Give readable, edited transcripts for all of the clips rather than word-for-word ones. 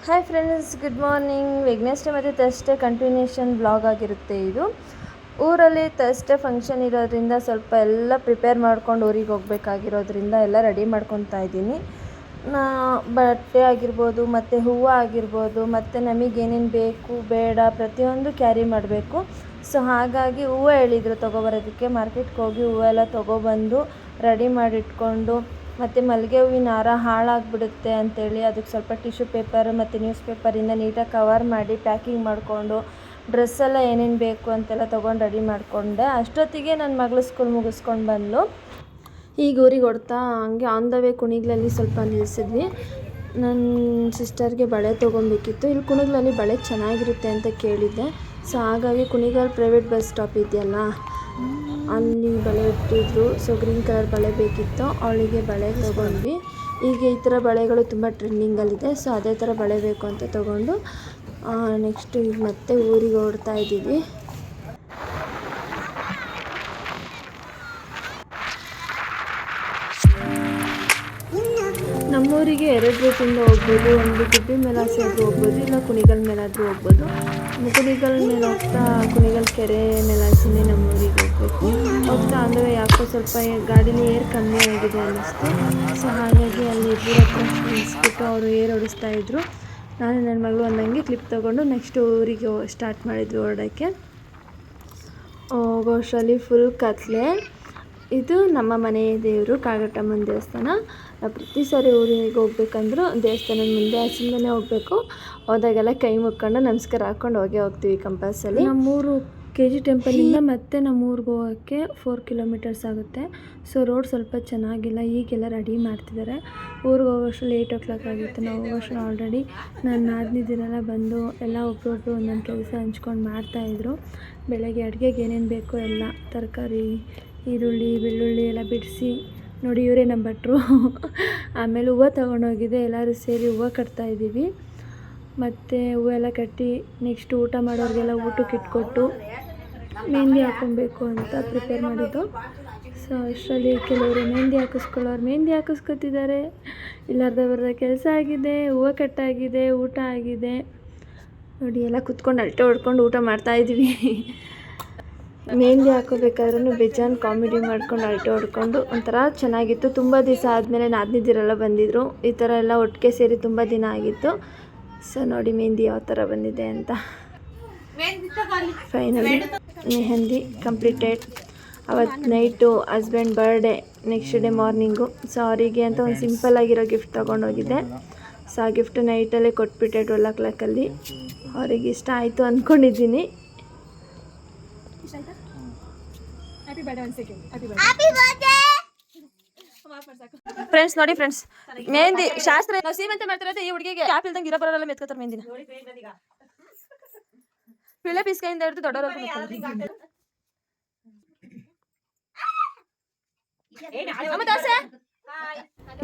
Hi friends, good morning. Wednesday ಮತ್ತು Thursday continuation blog ಆಗಿರುತ್ತೆ ಇದು. ಊರಲ್ಲಿ ಥರ್ಸ್ಡೇ ಫಂಕ್ಷನ್ ಇರೋದ್ರಿಂದ ಸ್ವಲ್ಪ ಎಲ್ಲ ಪ್ರಿಪೇರ್ ಮಾಡ್ಕೊಂಡು ಊರಿಗೆ ಹೋಗಬೇಕಾಗಿರೋದ್ರಿಂದ ಎಲ್ಲ ರೆಡಿ ಮಾಡ್ಕೊತಾ ಇದ್ದೀನಿ. ಬಟ್ಟೆ ಆಗಿರ್ಬೋದು ಮತ್ತು ಹೂವು ಆಗಿರ್ಬೋದು ಮತ್ತು ನಮಗೇನೇನು ಬೇಕು ಬೇಡ ಪ್ರತಿಯೊಂದು ಕ್ಯಾರಿ ಮಾಡಬೇಕು. ಸೊ ಹಾಗಾಗಿ ಹೂವು ಹೇಳಿದರು ತೊಗೊಬರೋದಕ್ಕೆ. ಮಾರ್ಕೆಟ್ಗೆ ಹೋಗಿ ಹೂವೆಲ್ಲ ತೊಗೊಬಂದು ರೆಡಿ ಮಾಡಿಟ್ಕೊಂಡು, ಮತ್ತು ಮಲ್ಲಿಗೆ ಹೂವಿನ ಹಾರ ಹಾಳಾಗಿಬಿಡುತ್ತೆ ಅಂಥೇಳಿ ಅದಕ್ಕೆ ಸ್ವಲ್ಪ ಟಿಶ್ಯೂ ಪೇಪರ್ ಮತ್ತು ನ್ಯೂಸ್ ಪೇಪರಿಂದ ನೀಟಾಗಿ ಕವರ್ ಮಾಡಿ ಪ್ಯಾಕಿಂಗ್ ಮಾಡಿಕೊಂಡು, ಡ್ರೆಸ್ಸೆಲ್ಲ ಏನೇನು ಬೇಕು ಅಂತೆಲ್ಲ ತೊಗೊಂಡು ರೆಡಿ ಮಾಡಿಕೊಂಡೆ. ಅಷ್ಟೊತ್ತಿಗೆ ನನ್ನ ಮಗಳು ಸ್ಕೂಲ್ ಮುಗಿಸ್ಕೊಂಡು ಬಂದಳು. ಈಗ ಊರಿಗೆ ಹೊಡ್ತಾ ಹಂಗೆ ಆನ್ ದ ವೇ ಕುಣಿಗ್ಲಲ್ಲಿ ಸ್ವಲ್ಪ ನಿಲ್ಲಿಸಿದ್ವಿ. ನನ್ನ ಸಿಸ್ಟರ್ಗೆ ಬಳೆ ತೊಗೊಬೇಕಿತ್ತು. ಇಲ್ಲಿ ಕುಣಿಗ್ಲಲ್ಲಿ ಬಳೆ ಚೆನ್ನಾಗಿರುತ್ತೆ ಅಂತ ಕೇಳಿದ್ದೆ. ಸೊ ಹಾಗಾಗಿ ಕುಣಿಗಲ್ ಪ್ರೈವೇಟ್ ಬಸ್ ಸ್ಟಾಪ್ ಇದೆಯಲ್ಲ, ಅಲ್ಲಿ ಬಳೆ ಇಟ್ಟಿದ್ರು. ಸೊ ಗ್ರೀನ್ ಕಲರ್ ಬಳೆ ಬೇಕಿತ್ತು, ಅವಳಿಗೆ ಬಳೆ ತೊಗೊಂಡ್ವಿ. ಈಗ ಈ ಥರ ಬಳೆಗಳು ತುಂಬ ಟ್ರೆಂಡಿಂಗಲ್ಲಿದೆ. ಸೊ ಅದೇ ಥರ ಬಳೆ ಬೇಕು ಅಂತ ತೊಗೊಂಡು ನೆಕ್ಸ್ಟ್ ಈಗ ಮತ್ತೆ ಊರಿಗೆ ಹೊರಡ್ತಾ ಇದ್ದೀವಿ. ನಮ್ಮೂರಿಗೆ 2 ರೂಟಿಂದ ಹೋಗ್ಬೋದು. ಒಂದು ಗುಬ್ಬಿ ಮೇಲಾಸಿ ಆದರೂ ಹೋಗ್ಬೋದು, ಇಲ್ಲ ಕುಣಿಗಲ್ ಮೇಲಾದರೂ ಹೋಗ್ಬೋದು. ಕುಣಿಗಲ್ ಮೇಲೆ ಹೋಗ್ತಾ ಕುಣಿಗಲ್ ಕೆರೆ ಮೇಲಾಸಿನೇ ನಮ್ಮೂರಿಗೆ ಹೋಗಬೇಕು. ಹೋಗ್ತಾ ಅಂದರೆ ಯಾಕೋ ಸ್ವಲ್ಪ ಗಾಡೀಲಿ ಏರ್ ಕಮ್ಮಿ ಆಗಿದೆ ಅನ್ನಿಸ್ತು. ಸೊ ಹಾಗಾಗಿ ಅಲ್ಲಿ ಇಬ್ಬರ ಹತ್ರ ನಿಲ್ಲಿಸ್ಬಿಟ್ಟು ಅವರು ಏರ್ ಹೊಡಿಸ್ತಾಯಿದ್ರು. ನಾನು ನನ್ನ ಮಗಳು ಒಂದಂಗೆ ಕ್ಲಿಪ್ ತೊಗೊಂಡು ನೆಕ್ಸ್ಟ್ ಊರಿಗೆ ಸ್ಟಾರ್ಟ್ ಮಾಡಿದ್ವಿ ಹೊರಡೋಕ್ಕೆ. ಹೋಗೋಷ್ಟರಲ್ಲಿ ಫುಲ್ ಕತ್ಲೆ. ಇದು ನಮ್ಮ ಮನೆ ದೇವರು ಕಾಳಘಟ್ಟಮ್ಮನ ದೇವಸ್ಥಾನ. ನಾವು ಪ್ರತಿ ಸಾರಿ ಊರಿಗೆ ಹೋಗ್ಬೇಕಂದ್ರೂ ದೇವಸ್ಥಾನದ ಮುಂದೆ ಹಸಿಂದನೇ ಹೋಗಬೇಕು. ಹೋದಾಗೆಲ್ಲ ಕೈ ಮುಕ್ಕೊಂಡು ನಮಸ್ಕಾರ ಹಾಕ್ಕೊಂಡು ಹೋಗ್ತೀವಿ ಕಂಪಲ್ಸರಿ. ನಮ್ಮೂರು KG ಟೆಂಪಲಿಂದ ಮತ್ತೆ ನಮ್ಮ ಊರಿಗೆ ಹೋಗೋಕ್ಕೆ 4 ಕಿಲೋಮೀಟರ್ಸ್ ಆಗುತ್ತೆ. ಸೊ ರೋಡ್ ಸ್ವಲ್ಪ ಚೆನ್ನಾಗಿಲ್ಲ. ಈಗೆಲ್ಲ ರೆಡಿ ಮಾಡ್ತಿದ್ದಾರೆ. ಊರಿಗೆ ಹೋಗೋಷ್ಟರಲ್ಲಿ 8 o'clock ಆಗಿತ್ತು. ನಾವು ಹೋಗೋಷ್ಟರಲ್ಲಿ ಆಲ್ರೆಡಿ ನನ್ನ ನಾದಿನಿದಿರೆಲ್ಲ ಬಂದು ಎಲ್ಲ ಒಬ್ಬೊಬ್ಬರು ಒಂದೊಂದು ಕೆಲಸ ಹಂಚ್ಕೊಂಡು ಮಾಡ್ತಾಯಿದ್ರು. ಬೆಳಗ್ಗೆ ಅಡುಗೆಗೆ ಏನೇನು ಬೇಕೋ ಎಲ್ಲ ತರಕಾರಿ, ಈರುಳ್ಳಿ, ಬೆಳ್ಳುಳ್ಳಿ ಎಲ್ಲ ಬಿಡಿಸಿ ನೋಡಿ, ಇವರೇ ನಮ್ಮ ಭಟ್ರು. ಆಮೇಲೆ ಹೂವು ತೊಗೊಂಡೋಗಿದೆ. ಎಲ್ಲರೂ ಸೇರಿ ಹೂವು ಕಟ್ತಾಯಿದ್ದೀವಿ. ಮತ್ತು ಹೂವೆಲ್ಲ ಕಟ್ಟಿ ನೆಕ್ಸ್ಟ್ ಊಟ ಮಾಡೋರಿಗೆಲ್ಲ ಊಟಕ್ಕೆ ಇಟ್ಕೊಟ್ಟು ಮೆಹಂದಿ ಹಾಕ್ಕೊಬೇಕು ಅಂತ ಪ್ರಿಪೇರ್ ಮಾಡಿದ್ದು. ಸೊ ಅಷ್ಟರಲ್ಲಿ ಕೆಲವರು ಮೆಹಂದಿ ಹಾಕಿಸ್ಕೊತಿದ್ದಾರೆ. ಇಲ್ಲಾರ್ದ ಕೆಲಸ ಆಗಿದೆ, ಹೂವು ಕಟ್ಟಾಗಿದೆ, ಊಟ ಆಗಿದೆ. ನೋಡಿ ಎಲ್ಲ ಕುತ್ಕೊಂಡು ಅಲ್ಟೆ ಹೊಡ್ಕೊಂಡು ಊಟ ಮಾಡ್ತಾಯಿದ್ದೀವಿ. ಮೆಹಂದಿ ಹಾಕೋಬೇಕಾದ್ರೂ ಬೇಜಾನ್ ಕಾಮಿಡಿ ಮಾಡ್ಕೊಂಡು ಅಲ್ಟೆ ಹೊಡ್ಕೊಂಡು ಒಂಥರ ಚೆನ್ನಾಗಿತ್ತು. ತುಂಬ ದಿವಸ ಆದಮೇಲೆ ನಾದಿನಿದಿರೆಲ್ಲ ಬಂದಿದ್ದರು. ಈ ಥರ ಎಲ್ಲ ಒಟ್ಟಿಗೆ ಸೇರಿ ತುಂಬ ದಿನ ಆಗಿತ್ತು. ಸೊ ನೋಡಿ ಮೆಹಂದಿ ಯಾವ ಥರ ಬಂದಿದೆ ಅಂತ. Finally mehndi completed. ಅವತ್ತು night husband birthday, next day morning. So ಅವರಿಗೆ ಅಂತ ಒಂದು ಸಿಂಪಲ್ಲಾಗಿರೋ ಗಿಫ್ಟ್ ತೊಗೊಂಡೋಗಿದ್ದೆ. ಸೊ ಆ ಗಿಫ್ಟ್ ನೈಟಲ್ಲೇ ಕೊಟ್ಬಿಟ್ಟೆ 12 o'clock. ಅವರಿಗೆ ಇಷ್ಟ ಆಯಿತು ಅಂದ್ಕೊಂಡಿದ್ದೀನಿ. ಫ್ರೆಂಡ್ಸ್ ನೋಡಿ ಫ್ರೆಂಡ್ಸ್, ಮೆಹಂದಿ ಶಾಸ್ತ್ರ ನಾವು ಸೀಮಂತ ಮಾಡ್ತಾರತ್ತೆ. ಈ ಹುಡುಗಿಗೆ ಕ್ಯಾಪ್ ಇಲ್ದಂಗೆ ಇರೋ ಬರೋಲ್ಲ ಮೆತ್ಕೋತಾರೆ ಮೆಹಂದಿನ. ಪಿಳ್ಳೆ ಪೀಸ್ಕೈಯಿಂದ ಹಿಡಿದು ದೊಡ್ಡವರೆಗೂ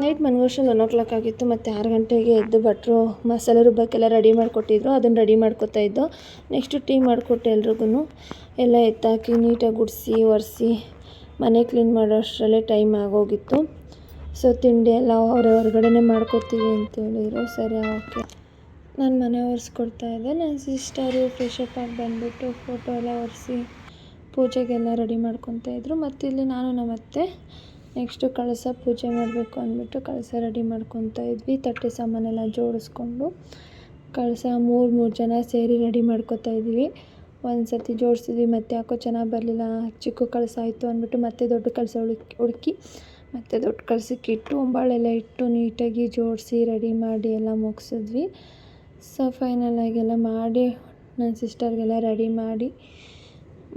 ನೈಟ್ ಮನ್ಗೋಷನ್ 1 o'clock ಆಗಿತ್ತು. ಮತ್ತು 6 ಗಂಟೆಗೆ ಎದ್ದು ಭಟ್ರು ಮಸಾಲೆ ರುಬ್ಬಕ್ಕೆಲ್ಲ ರೆಡಿ ಮಾಡಿಕೊಟ್ಟಿದ್ರು. ಅದನ್ನು ರೆಡಿ ಮಾಡ್ಕೊತಾ ಇದ್ದು. ನೆಕ್ಸ್ಟು ಟೀ ಮಾಡಿಕೊಟ್ಟೆ ಎಲ್ರಿಗೂ. ಎಲ್ಲ ಎತ್ತಾಕಿ ನೀಟಾಗಿ ಗುಡಿಸಿ ಒರೆಸಿ ಮನೆ ಕ್ಲೀನ್ ಮಾಡೋ ಅಷ್ಟರಲ್ಲೇ ಟೈಮ್ ಆಗೋಗಿತ್ತು. ಸೊ ತಿಂಡಿ ಎಲ್ಲ ಅವರೇ ಹೊರಗಡೆನೇ ಮಾಡ್ಕೊತೀವಿ ಅಂತೇಳಿದ್ರು. ಸರಿ ಓಕೆ. ನಾನು ಮನೆ ಒರೆಸ್ಕೊಡ್ತಾಯಿದ್ದೆ. ನನ್ನ ಸಿಸ್ಟರು ಫ್ರೆಶಪ್ ಆಗಿ ಬಂದುಬಿಟ್ಟು ಫೋಟೋ ಎಲ್ಲ ಒರೆಸಿ ಪೂಜೆಗೆಲ್ಲ ರೆಡಿ ಮಾಡ್ಕೊತಾಯಿದ್ರು. ಮತ್ತು ಇಲ್ಲಿ ನಾನು ನಮ್ಮತ್ತೆ ನೆಕ್ಸ್ಟು ಕಳಸ ಪೂಜೆ ಮಾಡಬೇಕು ಅಂದ್ಬಿಟ್ಟು ಕಳಸ ರೆಡಿ ಮಾಡ್ಕೊತಾ ಇದ್ವಿ. ತಟ್ಟೆ ಸಾಮಾನೆಲ್ಲ ಜೋಡಿಸ್ಕೊಂಡು ಕಳಸ 3 ಜನ ಸೇರಿ ರೆಡಿ ಮಾಡ್ಕೊತಾ ಇದ್ವಿ. ಒಂದು ಸರ್ತಿ ಜೋಡಿಸಿದ್ವಿ, ಮತ್ತು ಯಾಕೋ ಚೆನ್ನಾಗಿ ಬರಲಿಲ್ಲ. ಚಿಕ್ಕ ಕಳಸ ಆಯಿತು ಅಂದ್ಬಿಟ್ಟು ಮತ್ತೆ ದೊಡ್ಡ ಕಳಸ ಹುಡುಕಿ ಮತ್ತು ದೊಡ್ಡ ಕಳಸಕ್ಕೆ ಇಟ್ಟು ಹೊಂಬಾಳೆಲ್ಲ ಇಟ್ಟು ನೀಟಾಗಿ ಜೋಡಿಸಿ ರೆಡಿ ಮಾಡಿ ಎಲ್ಲ ಮುಗಿಸಿದ್ವಿ. ಸೊ ಫೈನಲಾಗಿ ಎಲ್ಲ ಮಾಡಿ ನನ್ನ ಸಿಸ್ಟರ್ಗೆಲ್ಲ ರೆಡಿ ಮಾಡಿ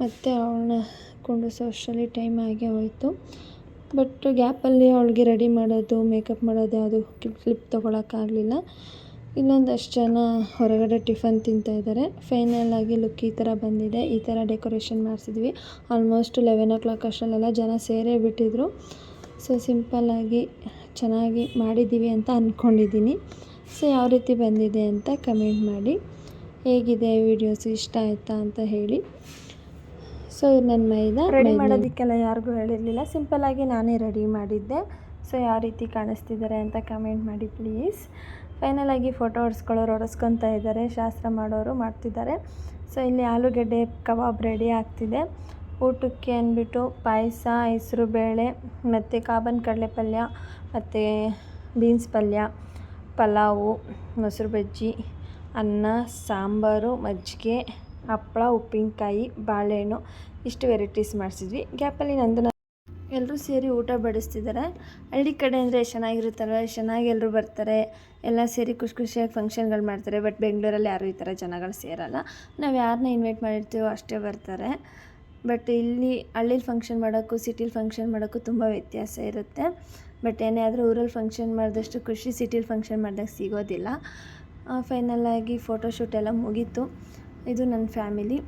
ಮತ್ತು ಅವಳನ್ನ ಕುಂಡಿಸೋ ಅಷ್ಟರಲ್ಲಿ ಟೈಮ್ ಆಗೇ ಹೋಯಿತು. ಬಟ್ ಗ್ಯಾಪಲ್ಲಿ ಅವಳಿಗೆ ರೆಡಿ ಮಾಡೋದು, ಮೇಕಪ್ ಮಾಡೋದು ಯಾವುದು ಕ್ಲಿಪ್ ತೊಗೊಳಕ್ಕಾಗಲಿಲ್ಲ. ಇನ್ನೊಂದಷ್ಟು ಜನ ಹೊರಗಡೆ ಟಿಫನ್ ತಿಂತಾಯಿದ್ದಾರೆ. ಫೈನಲಾಗಿ ಲುಕ್ ಈ ಥರ ಬಂದಿದೆ. ಈ ಥರ ಡೆಕೋರೇಷನ್ ಮಾಡಿಸಿದ್ವಿ. ಆಲ್ಮೋಸ್ಟ್ 11 o'clock ಅಷ್ಟರಲ್ಲೆಲ್ಲ ಜನ ಸೇರೇ ಬಿಟ್ಟಿದ್ರು. ಸೊ ಸಿಂಪಲ್ಲಾಗಿ ಚೆನ್ನಾಗಿ ಮಾಡಿದ್ದೀವಿ ಅಂತ ಅಂದ್ಕೊಂಡಿದ್ದೀನಿ. ಸೊ ಯಾವ ರೀತಿ ಬಂದಿದೆ ಅಂತ ಕಮೆಂಟ್ ಮಾಡಿ. ಹೇಗಿದೆ ವಿಡಿಯೋಸ್, ಇಷ್ಟ ಆಯಿತಾ ಅಂತ ಹೇಳಿ. ಸೊ ನನ್ನ ಮೈದಾ ರೆಡಿ ಮಾಡೋದಕ್ಕೆಲ್ಲ ಯಾರಿಗೂ ಹೇಳಿರಲಿಲ್ಲ. ಸಿಂಪಲ್ಲಾಗಿ ನಾನೇ ರೆಡಿ ಮಾಡಿದ್ದೆ. ಸೊ ಯಾವ ರೀತಿ ಕಾಣಿಸ್ತಿದ್ದಾರೆ ಅಂತ ಕಮೆಂಟ್ ಮಾಡಿ ಪ್ಲೀಸ್. ಫೈನಲ್ ಆಗಿ ಫೋಟೋ ಹೊಡ್ಸ್ಕೊಳ್ಳೋರು ಹೊಡೆಸ್ಕೊತಾ ಇದ್ದಾರೆ, ಶಾಸ್ತ್ರ ಮಾಡೋರು ಮಾಡ್ತಿದ್ದಾರೆ. ಸೊ ಇಲ್ಲಿ ಆಲೂಗೆಡ್ಡೆ ಕಬಾಬ್ ರೆಡಿ ಆಗ್ತಿದೆ. ಊಟಕ್ಕೆ ಅಂದ್ಬಿಟ್ಟು ಪಾಯಸ, ಹೆಸರು ಬೇಳೆ ಮತ್ತು ಕಾಬನ್ ಕಡಲೆ ಪಲ್ಯ ಮತ್ತು ಬೀನ್ಸ್ ಪಲ್ಯ, ಪಲಾವು, ಮೊಸರು ಬಜ್ಜಿ, ಅನ್ನ, ಸಾಂಬಾರು, ಮಜ್ಜಿಗೆ, ಹಪ್ಪಳ, ಉಪ್ಪಿನಕಾಯಿ, ಬಾಳೆಹಣ್ಣು ಇಷ್ಟು ವೆರೈಟೀಸ್ ಮಾಡಿಸಿದ್ವಿ. ಗ್ಯಾಪಲ್ಲಿ ನಂದು ಎಲ್ಲರೂ ಸೇರಿ ಊಟ ಬಡಿಸ್ತಿದ್ದಾರೆ. ಹಳ್ಳಿ ಕಡೆ ಅಂದರೆ ಚೆನ್ನಾಗಿರುತ್ತಲ್ವ, ಚೆನ್ನಾಗಿ ಎಲ್ಲರೂ ಬರ್ತಾರೆ, ಎಲ್ಲ ಸೇರಿ ಖುಷಿಯಾಗಿ ಫಂಕ್ಷನ್ಗಳು ಮಾಡ್ತಾರೆ. ಬಟ್ ಬೆಂಗಳೂರಲ್ಲಿ ಯಾರೂ ಈ ಥರ ಜನಗಳು ಸೇರಲ್ಲ. ನಾವು ಯಾರನ್ನ ಇನ್ವೈಟ್ ಮಾಡಿರ್ತೀವೋ ಅಷ್ಟೇ ಬರ್ತಾರೆ. ಬಟ್ ಇಲ್ಲಿ ಹಳ್ಳೀಲಿ ಫಂಕ್ಷನ್ ಮಾಡೋಕ್ಕೂ ಸಿಟಿಲಿ ಫಂಕ್ಷನ್ ಮಾಡೋಕ್ಕೂ ತುಂಬ ವ್ಯತ್ಯಾಸ ಇರುತ್ತೆ. ಬಟ್ ಏನೇ ಆದರೂ ಊರಲ್ಲಿ ಫಂಕ್ಷನ್ ಮಾಡಿದಷ್ಟು ಖುಷಿ ಸಿಟಿಲಿ ಫಂಕ್ಷನ್ ಮಾಡಿದಾಗ ಸಿಗೋದಿಲ್ಲ. ಫೈನಲಾಗಿ ಫೋಟೋಶೂಟ್ ಎಲ್ಲ ಮುಗೀತು. ಇದು ನನ್ನ ಫ್ಯಾಮಿಲಿ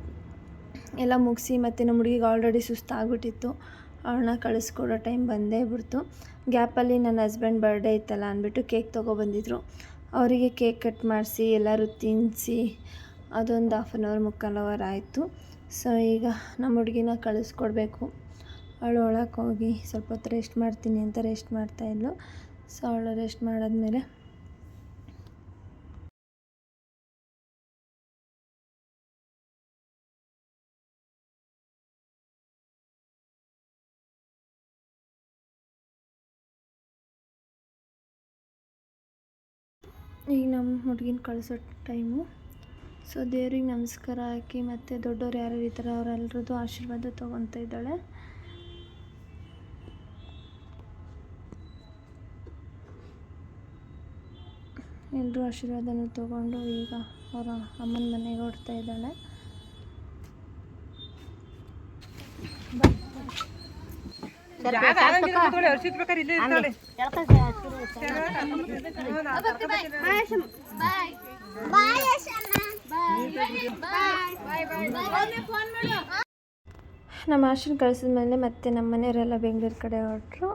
ಎಲ್ಲ ಮುಗಿಸಿ ಮತ್ತು ನಮ್ಮ ಹುಡುಗಿಗೆ ಆಲ್ರೆಡಿ ಸುಸ್ತಾಗ್ಬಿಟ್ಟಿತ್ತು. ಅವಳನ್ನ ಕಳಿಸ್ಕೊಡೋ ಟೈಮ್ ಬಂದೇ ಬಿಡ್ತು. ಗ್ಯಾಪಲ್ಲಿ ನನ್ನ ಹಸ್ಬೆಂಡ್ ಬರ್ಡೇ ಇತ್ತಲ್ಲ ಅಂದ್ಬಿಟ್ಟು ಕೇಕ್ ತೊಗೊಬಂದಿದ್ರು. ಅವರಿಗೆ ಕೇಕ್ ಕಟ್ ಮಾಡಿಸಿ ಎಲ್ಲರೂ ತಿನ್ನಿಸಿ ಅದೊಂದು 1/2 ಅವರ್ ಮುಕ್ಕಾಲು ಅವರ್ ಆಯಿತು. ಸೊ ಈಗ ನಮ್ಮ ಹುಡುಗಿನ ಕಳಿಸ್ಕೊಡ್ಬೇಕು. ಅವಳು ಒಳಕ್ಕೆ ಹೋಗಿ ಸ್ವಲ್ಪ ಹೊತ್ತು ರೆಸ್ಟ್ ಮಾಡ್ತೀನಿ ಅಂತ ರೆಸ್ಟ್ ಮಾಡ್ತಾಯಿದ್ಲು. ಸೊ ಅವಳು ರೆಸ್ಟ್ ಮಾಡಾದ್ಮೇಲೆ ಈಗ ನಮ್ಮ ಹುಡುಗಿನ ಕಳಿಸೋ ಟೈಮು. ಸೊ ದೇವ್ರಿಗೆ ನಮಸ್ಕಾರ ಹಾಕಿ ಮತ್ತು ದೊಡ್ಡವ್ರು ಯಾರು ಇರ್ತಾರೆ ಅವರೆಲ್ಲರದ್ದು ಆಶೀರ್ವಾದ ತೊಗೊತಾ ಇದ್ದಾಳೆ. ಎಲ್ಲರೂ ಆಶೀರ್ವಾದನ ತೊಗೊಂಡು ಈಗ ಅವರ ಅಮ್ಮನ ಮನೆಗೆ ಹೊರಡ್ತಾ ಇದ್ದಾಳೆ. ನಮ್ಮ ಆಶೀರ್ವಾದ ಕಳಿಸಿದ್ಮೇಲೆ ಮತ್ತೆ ನಮ್ಮ ಮನೆಯವರೆಲ್ಲ ಬೆಂಗಳೂರು ಕಡೆ ಹೊರಟರು.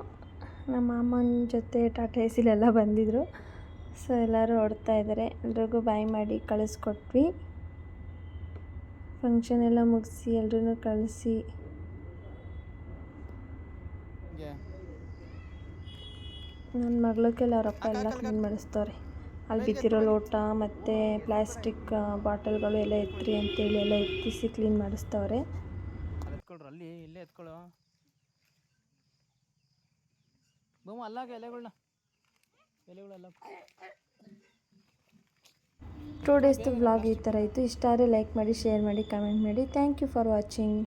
ನಮ್ಮ ಅಮ್ಮನ ಜೊತೆ ಟಾಟಾ ಎಸಿಲೆಲ್ಲ ಬಂದಿದ್ದರು. ಸೊ ಎಲ್ಲರೂ ಹೊರಡ್ತಾ ಇದ್ದಾರೆ. ಎಲ್ರಿಗೂ ಬಾಯ್ ಮಾಡಿ ಕಳಿಸ್ಕೊಟ್ವಿ. ಫಂಕ್ಷನ್ ಎಲ್ಲ ಮುಗಿಸಿ ಎಲ್ರೂ ಕಳಿಸಿ ನನ್ನ ಮಗಳಕ್ಕೆಲ್ಲ ಅವರಪ್ಪ ಎಲ್ಲ ಕ್ಲೀನ್ ಮಾಡಿಸ್ತವ್ರೆ. ಅಲ್ಲಿ ಬಿದ್ದಿರೋ ಲೋಟ ಮತ್ತು ಪ್ಲಾಸ್ಟಿಕ್ ಬಾಟಲ್ಗಳು ಎಲ್ಲ ಎತ್ರಿ ಅಂತೇಳಿ ಎಲ್ಲ ಎತ್ತಿಸಿ ಕ್ಲೀನ್ ಮಾಡಿಸ್ತವ್ರೆ. ಅಲ್ಲಿ ಇಲ್ಲೇ ಎತ್ಕೊಳ್ಳೋ ಬೊಮ್ಮ ಅಲ್ಲಾಗ ಎಲೆಗಳೆಲ್ಲ 2 ಡೇಸ್ದು ವ್ಲಾಗ್ ಈ ಥರ ಇತ್ತು. ಇಷ್ಟ ಆದರೆ ಲೈಕ್ ಮಾಡಿ, ಶೇರ್ ಮಾಡಿ, ಕಮೆಂಟ್ ಮಾಡಿ. Thank you for watching.